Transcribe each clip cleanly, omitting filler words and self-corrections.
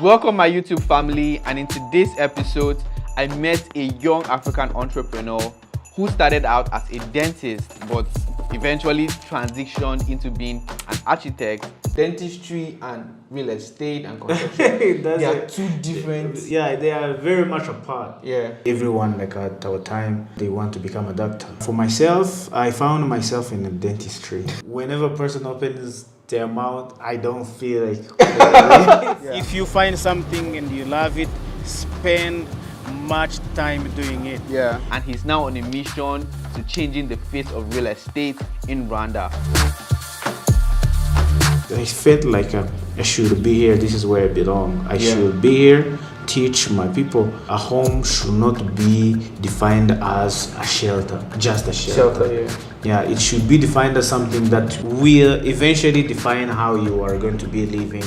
Welcome my YouTube family, and in today's episode, I met a young African entrepreneur who started out as a dentist but eventually transitioned into being an architect. Dentistry and real estate and construction, they are two different. Yeah, they are very much apart. Yeah. Everyone, like at our time, they want to become a doctor. For myself, I found myself in dentistry. Whenever a person opens their mouth, I don't feel like If you find something and you love it, spend much time doing it. Yeah. And he's now on a mission to changing the face of real estate in Rwanda. I felt like I should be here. This is where I belong. I should be here, teach my people. A home should not be defined as a shelter, just a shelter. Yeah, it should be defined as something that will eventually define how you are going to be living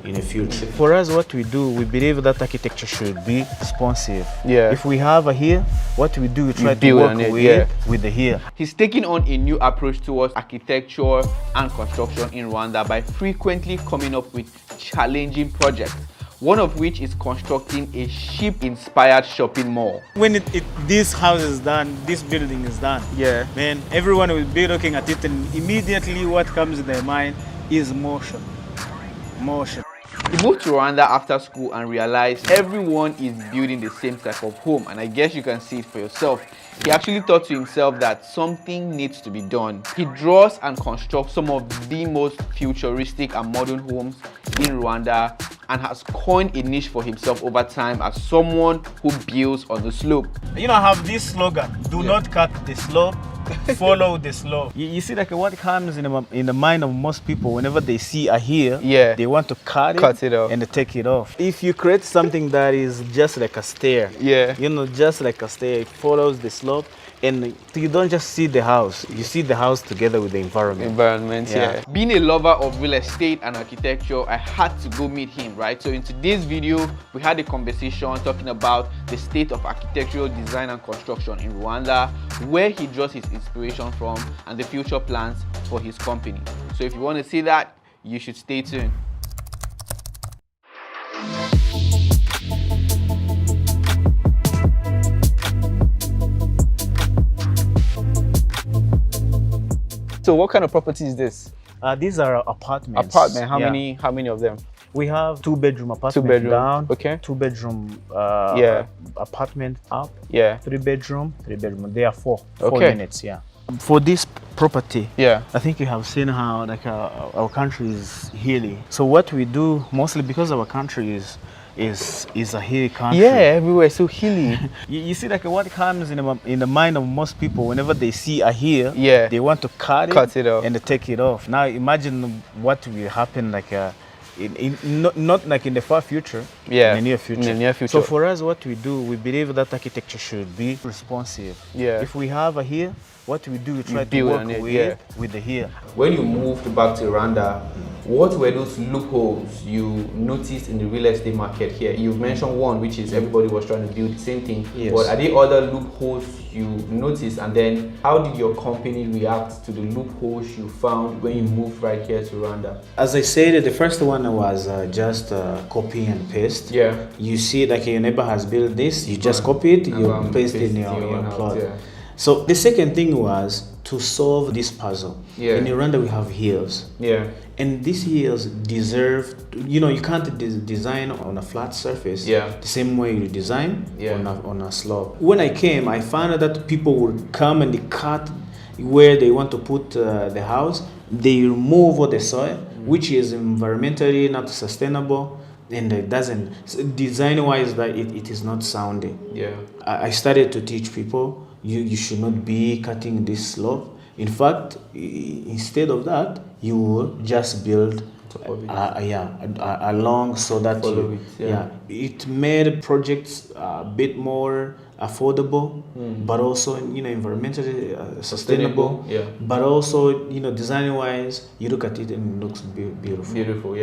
in the future. For us, what we do, we believe that architecture should be responsive. Yeah. If we have a here, what we do, we try to build work on it, with the here. He's taking on a new approach towards architecture and construction in Rwanda by frequently coming up with challenging projects. One of which is constructing a ship-inspired shopping mall. When this house is done, this building is done, man, everyone will be looking at it, and immediately what comes in their mind is motion. He moved to Rwanda after school and realized everyone is building the same type of home, and I guess you can see it for yourself. He actually thought to himself that something needs to be done. He draws and constructs some of the most futuristic and modern homes in Rwanda and has coined a niche for himself over time as someone who builds on the slope. You know, I have this slogan: do not cut the slope, follow the slope. You see, like what comes in the mind of most people whenever they see a here, they want to cut it off and take it off. If you create something that is just like a stair, you know, just like a stair, it follows the slope, and you don't just see the house, you see the house together with the environment. Being a lover of real estate and architecture, I had to go meet him, right? So in today's video, we had a conversation talking about the state of architectural design and construction in Rwanda, where he draws his inspiration from, and the future plans for his company. So if you want to see that, you should stay tuned. So what kind of property is this? These are apartments. How many of them? We have 2-bedroom apartment down, 2-bedroom apartment up, 3-bedroom. They are four units. For this property, I think you have seen how like our country is hilly. So what we do mostly, because our country is a hilly country. Everywhere so hilly. you see, like what comes in the mind of most people whenever they see a here, they want to cut it off and take it off. Now imagine what will happen like not like in the far future, in the near future. So for us, what we do, we believe that architecture should be responsive. If we have a here, what we do, we try to work with the here. When you moved back to Rwanda, what were those loopholes you noticed in the real estate market here? You've mentioned one, which is everybody was trying to build the same thing. But are there other loopholes you noticed? And then how did your company react to the loopholes you found when you moved right here to Rwanda? As I said, the first one was just copy and paste. You see, like your neighbor has built this, you just copy it, you paste it in your plot. So the second thing was to solve this puzzle. In Rwanda we have hills. And these hills deserve, you know, you can't design on a flat surface the same way you design on a slope. When I came, I found out that people would come and they cut where they want to put the house. They remove all the soil, which is environmentally not sustainable. And it doesn't, design-wise, that it is not sounding. I started to teach people, you should not be cutting this slope. In fact, instead of that, you will just build along so that it made projects a bit more affordable, but also, you know, environmentally sustainable. But also, you know, design-wise, you look at it and it looks beautiful.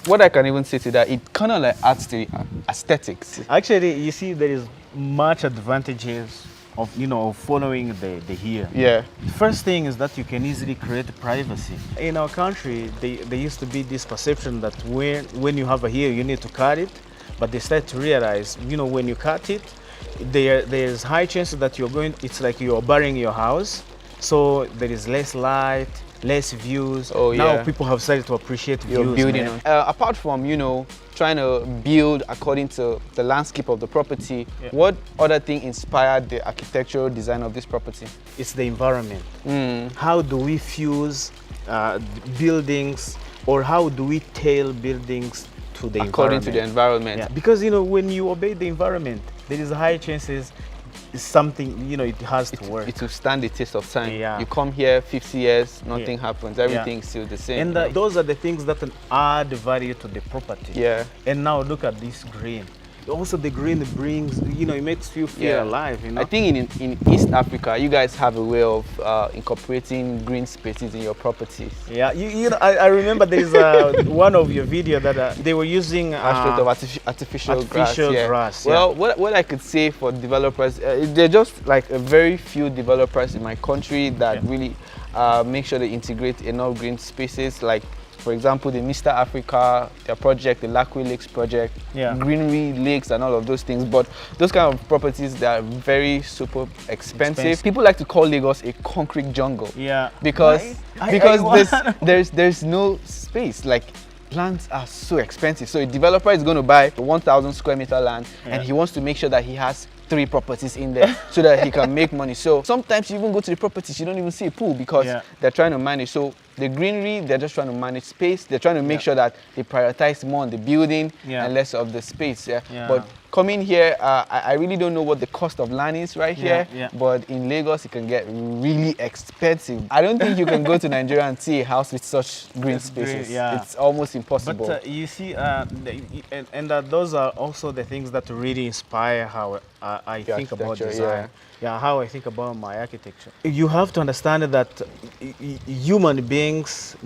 What I can even say to that, it kind of like adds to aesthetics. Actually, you see, there is much advantages of following the here. Yeah. The first thing is that you can easily create privacy. In our country, there used to be this perception that when you have a hair, you need to cut it, but they start to realize, when you cut it, there's high chances that it's like you're burying your house, so there is less light, less views. Oh, yeah. Now people have started to appreciate You're views. building on. Apart from, trying to build according to the landscape of the property, what other thing inspired the architectural design of this property? It's the environment. How do we fuse buildings, or how do we tailor buildings to the according environment? to the environment. Yeah. Because when you obey the environment, there is high chances something, it has to work. It will stand the test of time. Yeah. You come here 50 years, nothing happens. Everything's still the same. And those are the things that add value to the property. Yeah. And now look at this green. Also, the green brings, it makes you feel alive. I think in East Africa, you guys have a way of incorporating green spaces in your properties. Yeah, I remember there is one of your video that they were using artificial grass. grass. Well, what I could say for developers, they're just like a very few developers in my country that really make sure they integrate enough green spaces, like, for example, the Mr. Africa, their project, the Lakwe Lakes project, Greenery Lakes and all of those things. But those kind of properties, they are very super expensive. People like to call Lagos a concrete jungle. Yeah. Because there's no space. Like, lands are so expensive. So a developer is going to buy a 1,000 square meter land and he wants to make sure that he has 3 properties in there so that he can make money. So sometimes you even go to the properties, you don't even see a pool because they're trying to manage. So the greenery, they're just trying to manage space. They're trying to make sure that they prioritize more on the building and less of the space. But coming here, I really don't know what the cost of land is right here. But in Lagos, it can get really expensive. I don't think you can go to Nigeria and see a house with such green spaces. It's almost impossible. But you see, those are also the things that really inspire how I think about design. How I think about my architecture. You have to understand that human beings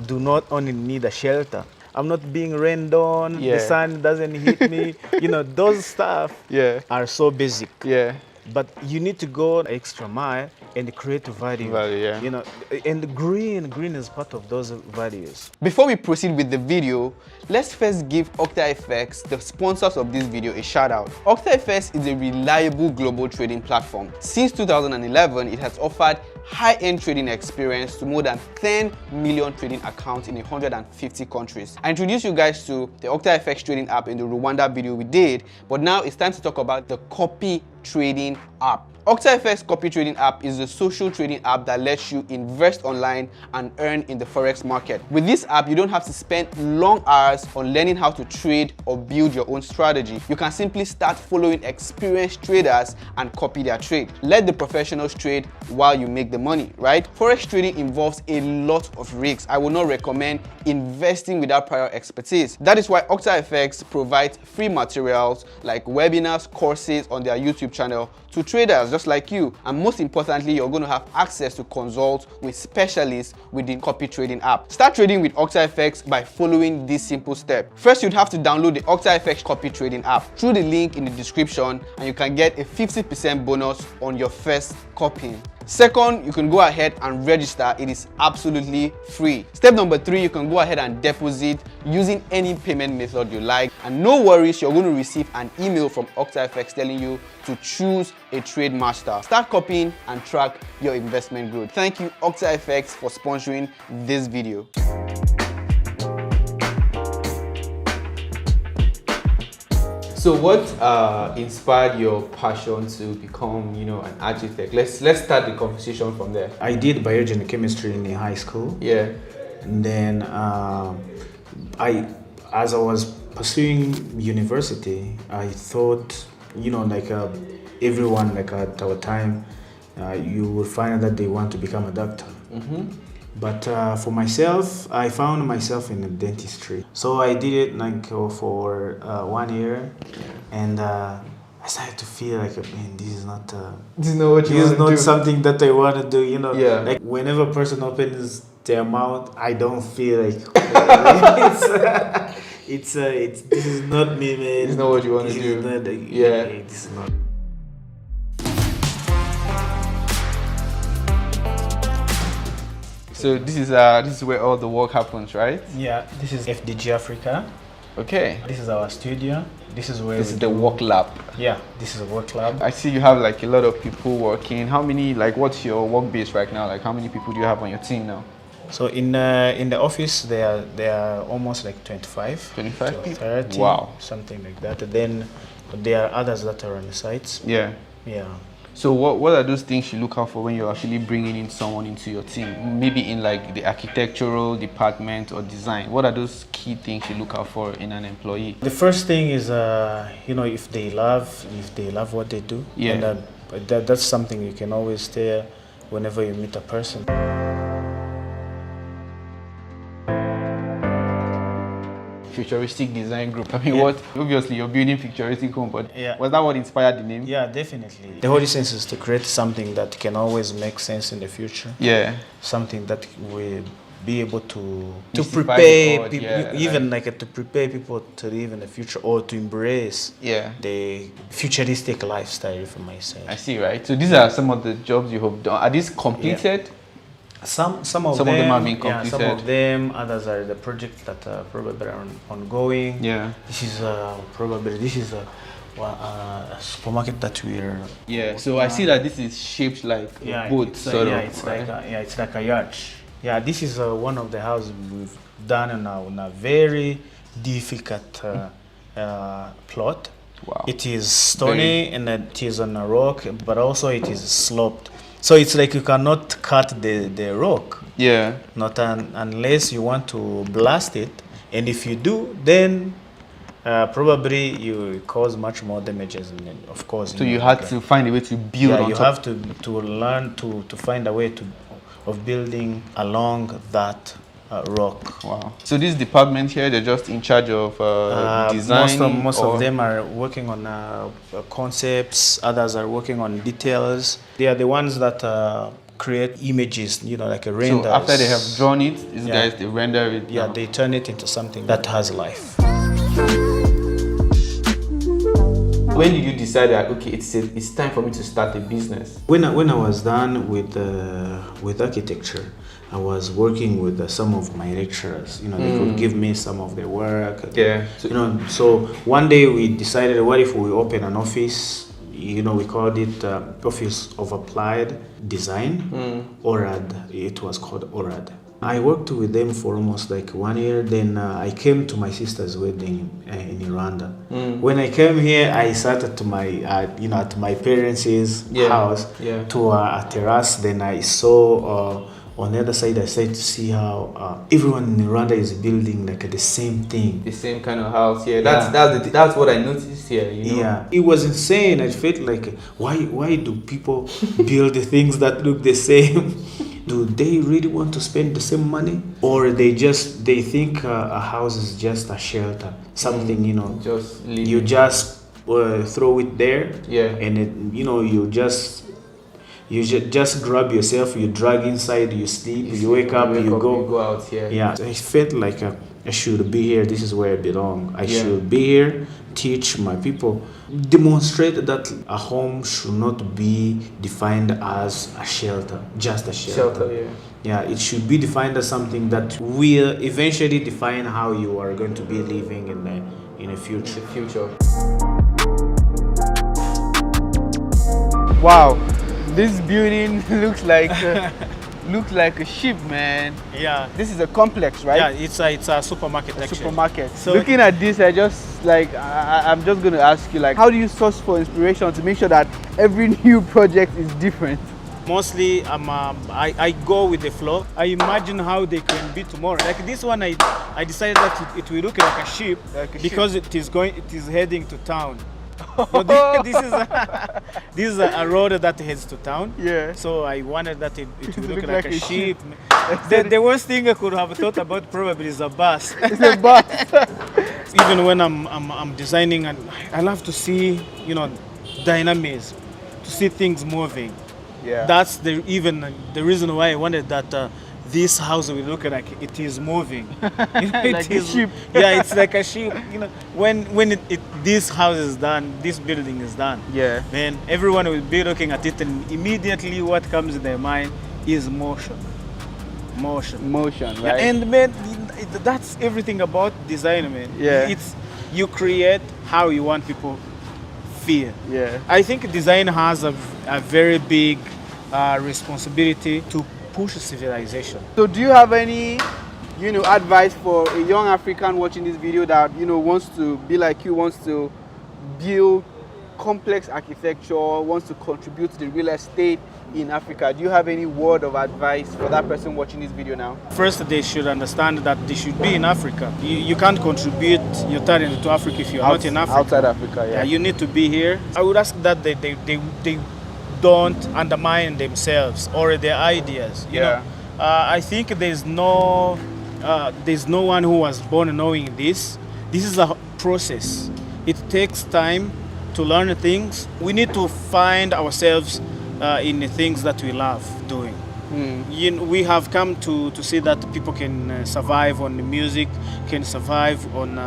do not only need a shelter. I'm not being rained on, the sun doesn't hit me. Those stuff are so basic. But you need to go an extra mile and create value. And green is part of those values. Before we proceed with the video, let's first give OctaFX, the sponsors of this video, a shout out. OctaFX is a reliable global trading platform. Since 2011, it has offered high-end trading experience to more than 10 million trading accounts in 150 countries. I introduced you guys to the OctaFX trading app in the Rwanda video we did, but now it's time to talk about the copy trading app. OctaFX copy trading app is a social trading app that lets you invest online and earn in the forex market. With this app, you don't have to spend long hours on learning how to trade or build your own strategy. You can simply start following experienced traders and copy their trade. Let the professionals trade while you make the money, right? Forex trading involves a lot of risks. I would not recommend investing without prior expertise. That is why OctaFX provides free materials like webinars, courses on their YouTube channel to traders just like you. And most importantly, you're going to have access to consult with specialists within copy trading app. Start trading with OctaFX by following this simple step. First, you'd have to download the OctaFX copy trading app through the link in the description, and you can get a 50% bonus on your first copying. Second, you can go ahead and register. It is absolutely free. Step number 3, you can go ahead and deposit using any payment method you like. And no worries, you're going to receive an email from OctaFX telling you to choose a trade master. Start copying and track your investment growth. Thank you, OctaFX, for sponsoring this video. So what inspired your passion to become, an architect? Let's start the conversation from there. I did biology and chemistry in high school. And then as I was pursuing university, I thought, everyone at our time, you would find that they want to become a doctor. But for myself, I found myself in dentistry. So I did it for 1 year, and I started to feel like, man, this is not something that I want to do. Like whenever a person opens their mouth, I don't feel like this is not me, man. It's not what you want to do. This is not. So this is where all the work happens, right? Yeah, this is FDG Africa. Okay. This is our studio. This is where this is the work lab. Yeah, this is a work lab. I see you have like a lot of people working. How many, like, what's your work base right now? Like, how many people do you have on your team now? So in the office there are almost like 25 people, 30, wow, something like that. And then there are others that are on the sites. Yeah. So what are those things you look out for when you're actually bringing in someone into your team? Maybe in like the architectural department or design. What are those key things you look out for in an employee? The first thing is if they love what they do. Yeah. And that's something you can always tell whenever you meet a person. Futuristic design group. I mean, what? Obviously, you're building futuristic home, but was that what inspired the name? Yeah, definitely. The whole essence is to create something that can always make sense in the future. Yeah. Something that will be able to prepare people, to prepare people to live in the future or to embrace the futuristic lifestyle, if I may say. I see, right? So these are some of the jobs you have done. Are these completed? Yeah. Some of them have been completed. Some of them, others are the projects that are probably ongoing. Yeah. This is a supermarket that we're. Yeah. So I see that this is shaped like a boat, it's like a yacht. Yeah. This is one of the houses we've done on a very difficult plot. Wow. It is stony and it is on a rock, but also it is sloped. So it's like you cannot cut the rock. Yeah. Not unless you want to blast it, and if you do, then probably you cause much more damages. Of course. So you had to find a way to build. Yeah, you have to learn to find a way of building along that rock. Wow. So this department here, they're just in charge of design? Most of them are working on concepts, others are working on details. They are the ones that create images, like a render. So after they have drawn it, these guys, they render it? Yeah, they turn it into something that has life. When did you decide that, okay, it's time for me to start a business? When I was done with architecture, I was working with some of my lecturers. They could give me some of their work. Yeah. So one day we decided, what if we open an office? We called it Office of Applied Design, ORAD. It was called ORAD. I worked with them for almost like 1 year. Then I came to my sister's wedding in Rwanda. When I came here, I sat at my parents' house to a terrace. Then I saw on the other side, I started to see how everyone in Rwanda is building like the same thing. The same kind of house, That's what I noticed here, Yeah, it was insane. I felt like, why do people build things that look the same? Do they really want to spend the same money? Or they think a house is just a shelter, something, just living. You just throw it there, and you just grab yourself, you drag inside, you sleep, you wake up, you go out here. Yeah, I felt like I should be here. This is where I belong. I should be here, teach my people, demonstrate that a home should not be defined as a shelter, just a shelter. Yeah, it should be defined as something that will eventually define how you are going to be living in the future. Wow. This building looks like a ship, man. Yeah. This is a complex, right? Yeah, it's a supermarket. Supermarket. So looking at this, I'm just going to ask you, how do you source for inspiration to make sure that every new project is different? Mostly, I go with the flow. I imagine how they can be tomorrow. Like this one, I decided that it will look like a ship because it is heading to town. So this is a road that heads to town. Yeah. So I wanted that it would look like a ship. The worst thing I could have thought about probably is a bus. It's a bus. Even when I'm designing, I love to see dynamics, to see things moving. Yeah. That's the reason why I wanted that. This house will look like it is moving. Like a ship. Yeah, it's like a ship. When this house is done, this building is done. Yeah. Then everyone will be looking at it, and immediately what comes in their mind is motion. Motion, right? Yeah, and man, that's everything about design, man. Yeah. It's you create how you want people feel. Yeah. I think design has a very big responsibility to push civilization. So do you have any, advice for a young African watching this video that, wants to be like you, wants to build complex architecture, wants to contribute to the real estate in Africa? Do you have any word of advice for that person watching this video now? First, they should understand that they should be in Africa. You can't contribute your talent to Africa if you're not in Africa. Outside Africa, yeah. You need to be here. I would ask that they don't undermine themselves or their ideas. You know, I think there's no one who was born knowing this. This is a process. It takes time to learn things. We need to find ourselves in the things that we love doing. We have come to see that people can survive on the music, can survive on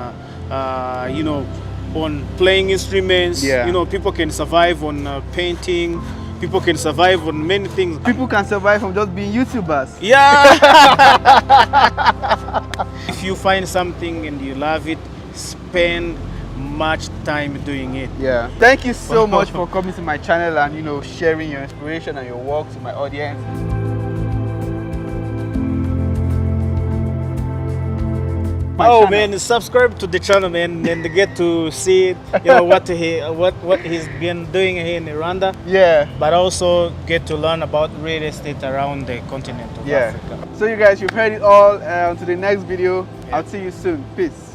on playing instruments. People can survive on painting. People can survive on many things. People can survive from just being YouTubers. Yeah. If you find something and you love it, spend much time doing it. Yeah. Thank you so much for coming to my channel and sharing your inspiration and your work to my audience. Man, subscribe to the channel, man, and get to see what he's been doing here in Rwanda. Yeah. But also get to learn about real estate around the continent of Africa. So you guys, you've heard it all. To the next video. I'll see you soon. Peace.